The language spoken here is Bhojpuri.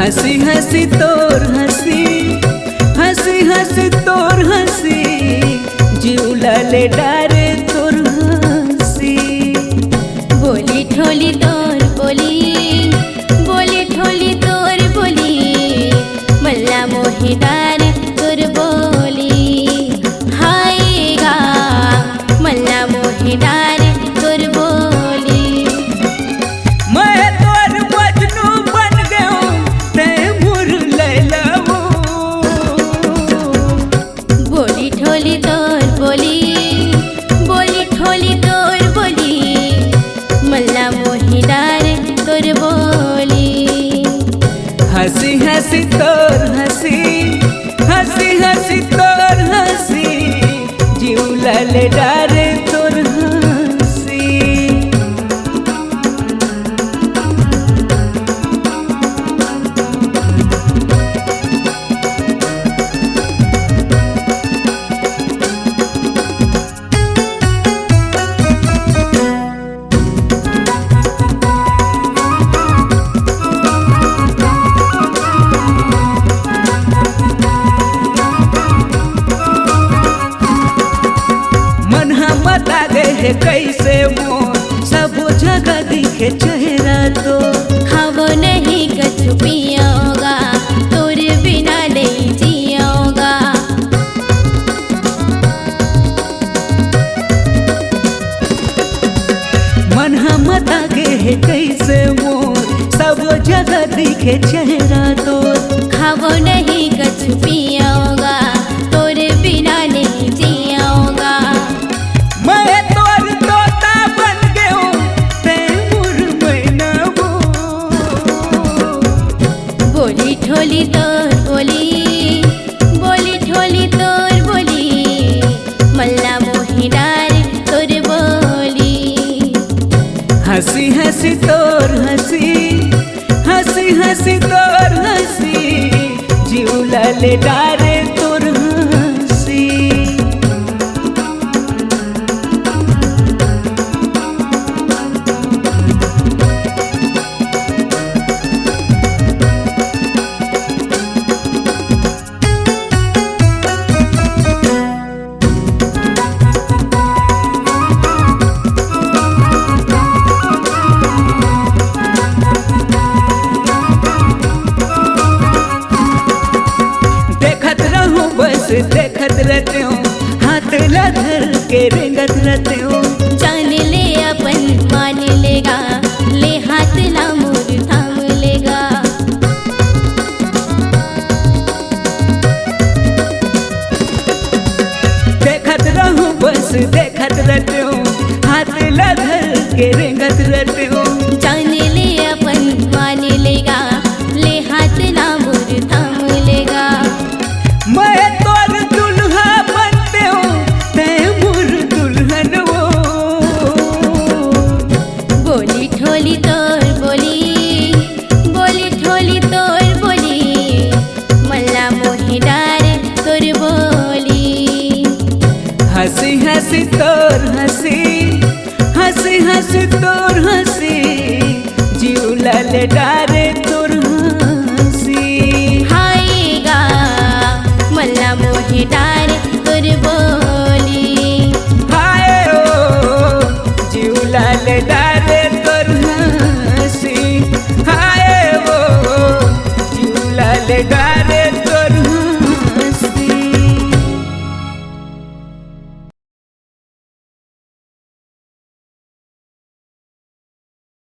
हंसी हंसी तोर हंसी, हंसी हंसी तोर हंसी, जीवलाले डारे तोर हंसी। बोली ठोली तोर बोली, बोली ठोली तोर बोली, मल्ला मोहे डारे तोर बोली। हाय गा मल्ला मोहे डारे तोर बोली। मैं तोर मजनू बन गयो ते मोर लैला वो। बोली ठोली तोर बोली, बोली ठोली तोर बोली, मल्ला मोहे डारे तोर बोली। हंसी हंसी तोर हंसी, हंसी हंसी तोर हंसी, जीवलाले डारे तोर हंसी। है कैसे मोर सब जगह दिखे चेहरा तो। खावो नहीं कछु पियोगा, तोरे बिना नहीं जियोगा। मन हम आगे है कैसे मोर सब जगह दिखे चेहरा तो। खावो नहीं कछु पियोगा, तोरे बिना नहीं जियोगा। मैं तोर तोता बन गयो ते मोर मैना वो। बोली ठोली तोर बोली, बोली ठोली तोर बोली, मल्ला मोहे डारे तोर बोली। हंसी हंसी तोर हंसी, हंसी हंसी तोर हंसी, जीवलाले डारे तोर हंसी। देखत रहते हो हाथ ला धर के रेंगत रहते हो। जान ले अपन मान लेगा, ले हाथ ला मोर थाम लेगा। देखत रहूं बस देखत रहते हो हाथ ला धर के रेंगत रहते हो। जान ले अपन मान लेगा, ले हाथ ला मोर थाम लेगा। मैं तोर दुल्हा बनते हो ते मोर दुल्हन वो। बोली ठोली तोर बोली, बोली ठोली तोर बोली, मल्ला मोहे डारे तोर बोली। हंसी हंसी तोर हंसी, हंसी हंसी तोर हंसी, जीवलाले डारे तोर हंसी। हाय गा मल्ला मोहे डारे तोर बोली। हाय ओ जीवलाले डारे तोर हंसी, हाय ओ जीवलाले डारे